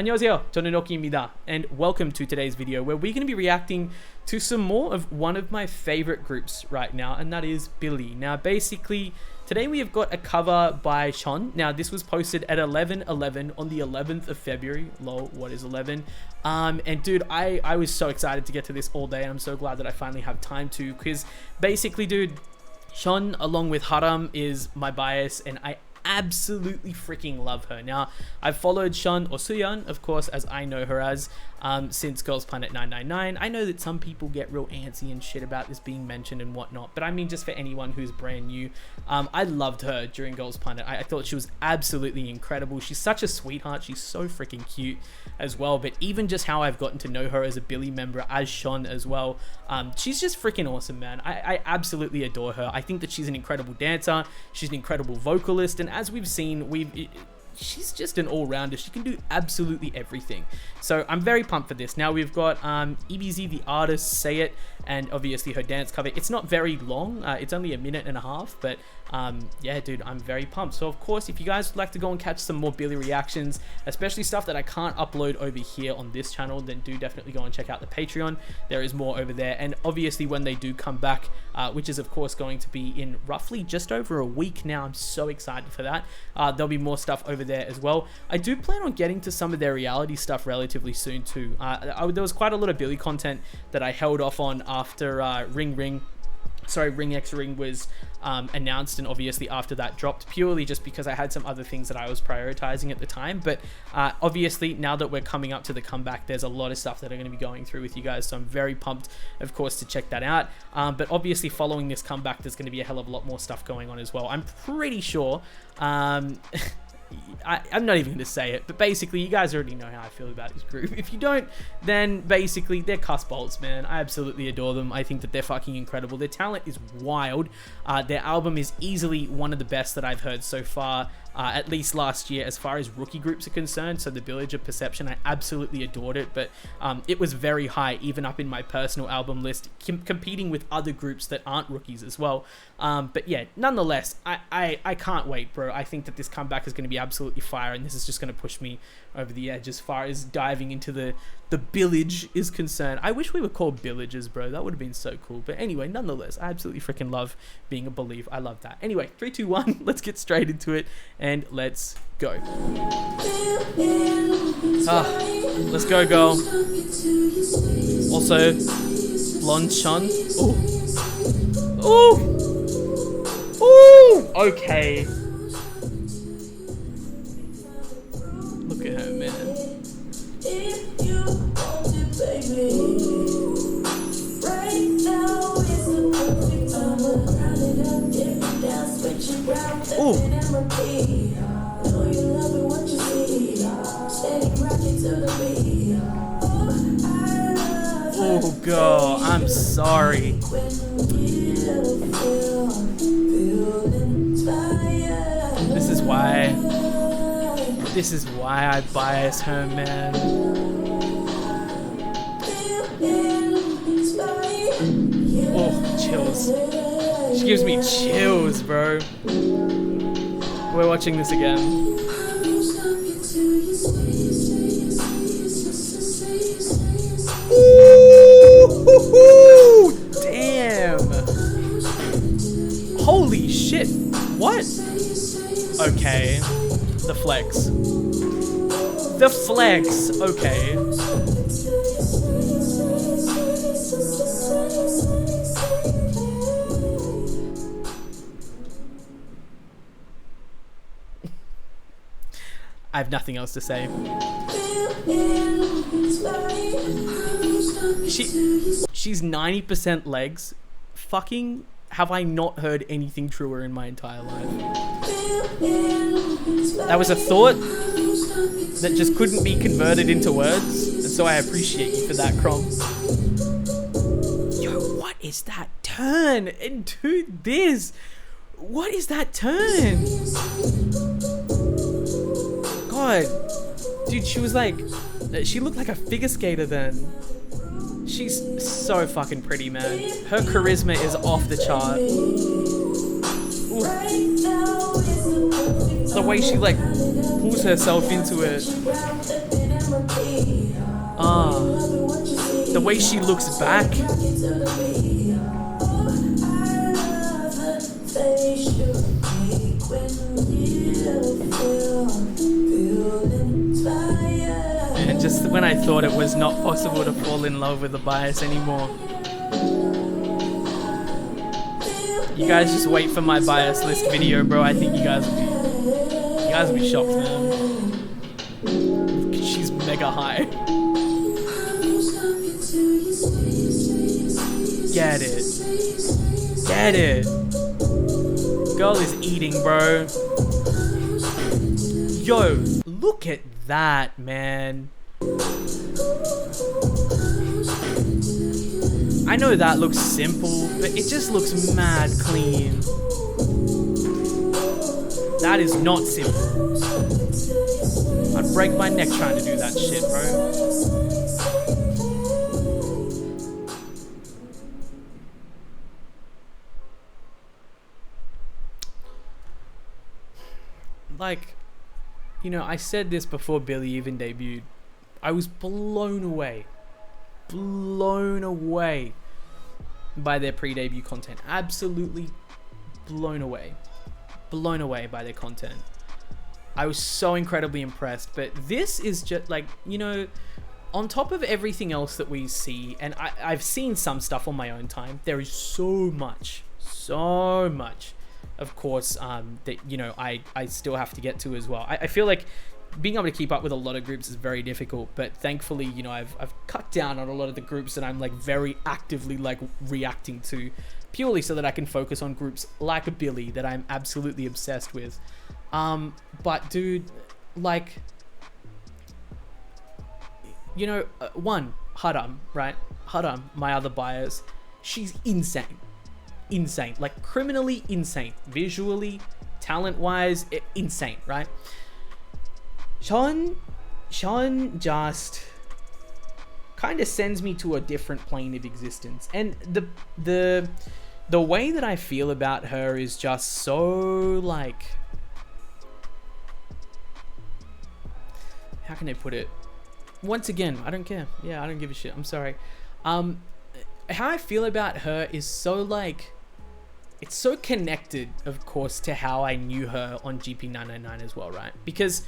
안녕하세요, 저는 Oki입니다, and welcome to today's video where we're going to be reacting to some more of one of my favorite groups right now, and that is Billlie. Now, basically, today we have got a cover by SHEON. Now, this was posted at 11:11 on the 11th of February. Lol, what is 11? And dude, I was so excited to get to this all day. I'm so glad that I finally have time to, because basically, dude, SHEON along with Haram is my bias, and I absolutely freaking love her. Now, I've followed SHEON, or SHEON, of course, as I know her as, since Girls Planet 999. I know that some people get real antsy and shit about this being mentioned and whatnot, but I mean, just for anyone who's brand new, I loved her during Girls Planet. I thought she was absolutely incredible. She's such a sweetheart. She's so freaking cute as well, but even just how I've gotten to know her as a Billlie member, as SHEON as well, she's just freaking awesome, man. I absolutely adore her. I think that she's an incredible dancer. She's an incredible vocalist, and as we've seen, she's just an all-rounder. She can do absolutely everything. So I'm very pumped for this. Now we've got EBZ, the artist, Say It, and obviously her dance cover. It's not very long. It's only 1.5 minutes, but yeah, dude, I'm very pumped. So of course, if you guys would like to go and catch some more Billlie reactions, especially stuff that I can't upload over here on this channel, then do definitely go and check out the Patreon. There is more over there. And obviously when they do come back, which is of course going to be in roughly just over a week now, I'm so excited for that. There'll be more stuff over there as well. I do plan on getting to some of their reality stuff relatively soon too. There was quite a lot of Billlie content that I held off on after Ring X Ring was announced, and obviously after that dropped, purely just because I had some other things that I was prioritizing at the time. But obviously now that we're coming up to the comeback, there's a lot of stuff that I'm going to be going through with you guys, so I'm very pumped, of course, to check that out. But obviously following this comeback, there's going to be a hell of a lot more stuff going on as well. I'm pretty sure I'm not even going to say it, but basically you guys already know how I feel about this group. If you don't, then basically they're cuss bolts, man. I absolutely adore them. I think that they're fucking incredible. Their talent is wild. Their album is easily one of the best that I've heard so far, at least last year, as far as rookie groups are concerned. So the Village of Perception, I absolutely adored it, but it was very high, even up in my personal album list, competing with other groups that aren't rookies as well. But yeah, nonetheless, I can't wait, bro. I think that this comeback is going to be absolutely fire, and this is just going to push me over the edge as far as diving into the Village is concerned. I wish we were called Villages, bro. That would have been so cool. But anyway, nonetheless, I absolutely freaking love being a Believe. I love that. Anyway, 3, 2, 1, let's get straight into it, and let's go. Let's go, girl. Also, blonde SHEON. Ooh. Ooh. Okay. Look at her, man. Oh, girl, I'm sorry. This is why I bias her, man. Oh, chills. She gives me chills, bro. We're watching this again. Ooh, damn. Holy shit. What? Okay. The flex. The flex. Okay. I have nothing else to say. She's 90% legs. Fucking have I not heard anything truer in my entire life. That was a thought that just couldn't be converted into words, and so I appreciate you for that, Crom. Yo, what is that turn into this? What is that turn? God, dude, she was like, she looked like a figure skater then. She's so fucking pretty, man. Her charisma is off the chart. Ooh. The way she like pulls herself into it. Ah, the way she looks back. And just when I thought it was not possible to fall in love with the bias anymore. You guys just wait for my bias list video, bro. I think you guys will be shocked, man. She's mega high. Get it. Get it. Girl is eating, bro. Yo, look at that, man. I know that looks simple, but it just looks mad clean. That is not simple. I'd break my neck trying to do that shit, bro. Like, you know, I said this before Billlie even debuted. I was blown away by their pre-debut content. Absolutely blown away by their content. I was so incredibly impressed. But this is just like, you know, on top of everything else that we see, and I've seen some stuff on my own time, there is so much, of course, that, you know, I still have to get to as well. I feel like being able to keep up with a lot of groups is very difficult, but thankfully, you know, I've cut down on a lot of the groups that I'm like very actively like reacting to, purely so that I can focus on groups like Billlie that I'm absolutely obsessed with. But dude, like, you know, one, Haram, right? Haram, my other bias, she's insane, like criminally insane, visually, talent-wise, insane, right? SHEON just kind of sends me to a different plane of existence, and the way that I feel about her is just so like, how can I put it? Once again, I don't care. Yeah, I don't give a shit. I'm sorry. How I feel about her is so like, it's so connected, of course, to how I knew her on GP999 as well, right? Because,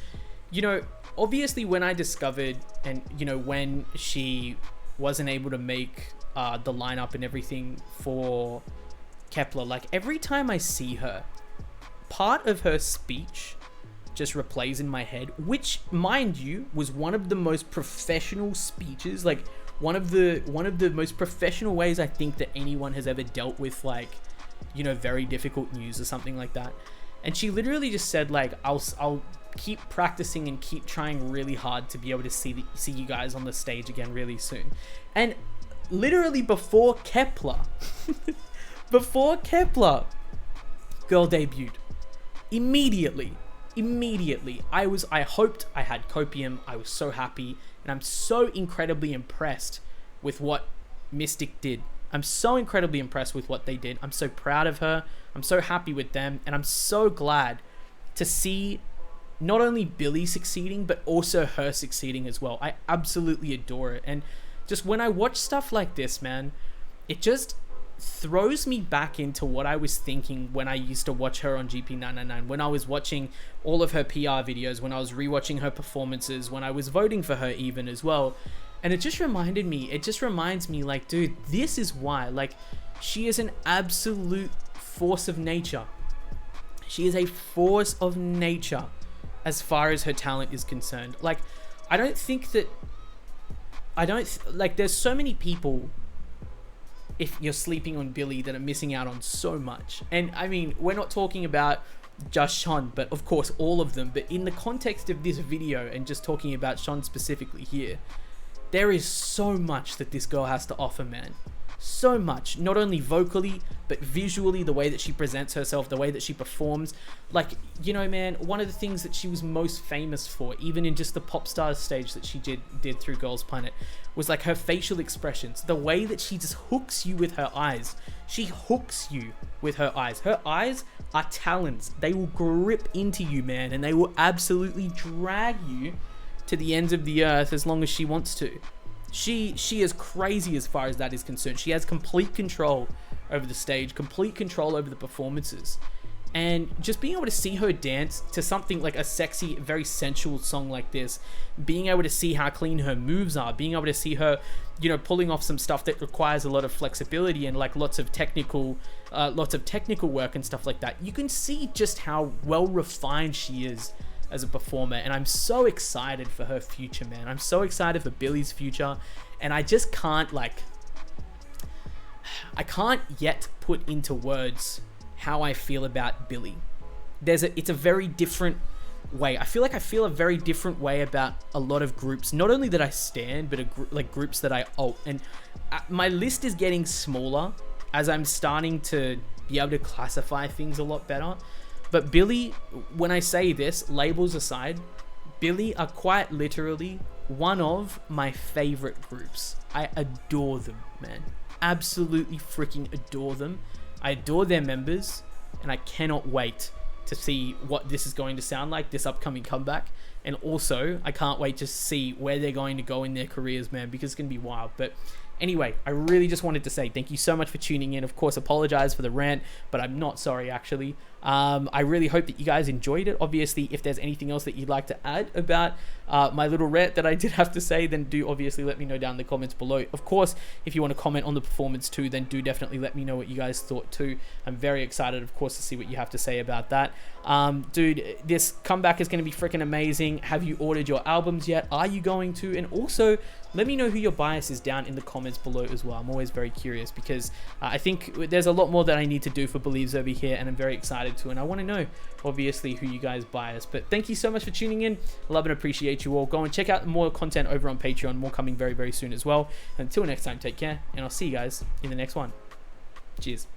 you know, obviously when I discovered, and, you know, when she wasn't able to make the lineup and everything for Kep1er, like every time I see her, part of her speech just replays in my head, which, mind you, was one of the most professional speeches, like one of the most professional ways I think that anyone has ever dealt with, like, you know, very difficult news or something like that. And she literally just said, like, I'll keep practicing and keep trying really hard to be able to see you guys on the stage again really soon. And literally before Kep1er, girl debuted. Immediately, I hoped I had copium. I was so happy, and I'm so incredibly impressed with what Mystic did. I'm so incredibly impressed with what they did. I'm so proud of her. I'm so happy with them, and I'm so glad to see not only Billlie succeeding, but also her succeeding as well. I absolutely adore it. And just when I watch stuff like this, man, it just throws me back into what I was thinking when I used to watch her on GP999, when I was watching all of her PR videos, when I was rewatching her performances, when I was voting for her even as well. And it just reminds me, like, dude, this is why, like, she is an absolute force of nature. She is a force of nature as far as her talent is concerned. Like, there's so many people, if you're sleeping on Billlie, that are missing out on so much. And I mean, we're not talking about just SHEON, but of course all of them. But in the context of this video and just talking about SHEON specifically here, there is so much that this girl has to offer, man. So much, not only vocally, but visually, the way that she presents herself, the way that she performs. Like, you know, man, one of the things that she was most famous for, even in just the pop stars stage that she did through Girls Planet, was like her facial expressions, the way that she just hooks you with her eyes. She hooks you with her eyes. Her eyes are talons. They will grip into you, man, and they will absolutely drag you to the ends of the earth as long as she wants to. She is crazy as far as that is concerned. She has complete control over the stage, complete control over the performances. And just being able to see her dance to something like a sexy, very sensual song like this, being able to see how clean her moves are, being able to see her, you know, pulling off some stuff that requires a lot of flexibility and like lots of technical work and stuff like that. You can see just how well refined she is as a performer, and I'm so excited for her future, man. I'm so excited for Billie's future, and I just can't I can't yet put into words how I feel about Billlie. It's a very different way. I feel a very different way about a lot of groups, not only that I stan, but like groups that I alt. And my list is getting smaller as I'm starting to be able to classify things a lot better. But Billlie, when I say this, labels aside, Billlie are quite literally one of my favorite groups. I adore them, man. Absolutely freaking adore them. I adore their members, and I cannot wait to see what this is going to sound like, this upcoming comeback. And also, I can't wait to see where they're going to go in their careers, man, because it's going to be wild. But anyway, I really just wanted to say thank you so much for tuning in. Of course, apologize for the rant, but I'm not sorry, actually. I really hope that you guys enjoyed it. Obviously, if there's anything else that you'd like to add about my little rant that I did have to say, then do obviously let me know down in the comments below. Of course, if you want to comment on the performance too, then do definitely let me know what you guys thought too. I'm very excited, of course, to see what you have to say about that. Dude, this comeback is going to be freaking amazing. Have you ordered your albums yet? Are you going to? And also, let me know who your bias is down in the comments below as well. I'm always very curious because I think there's a lot more that I need to do for Believes over here, and I'm very excited to, and I want to know obviously who you guys bias. But thank you so much for tuning in. Love and appreciate you all. Go and check out more content over on Patreon, more coming very, very soon as well. Until next time, take care, and I'll see you guys in the next one. Cheers.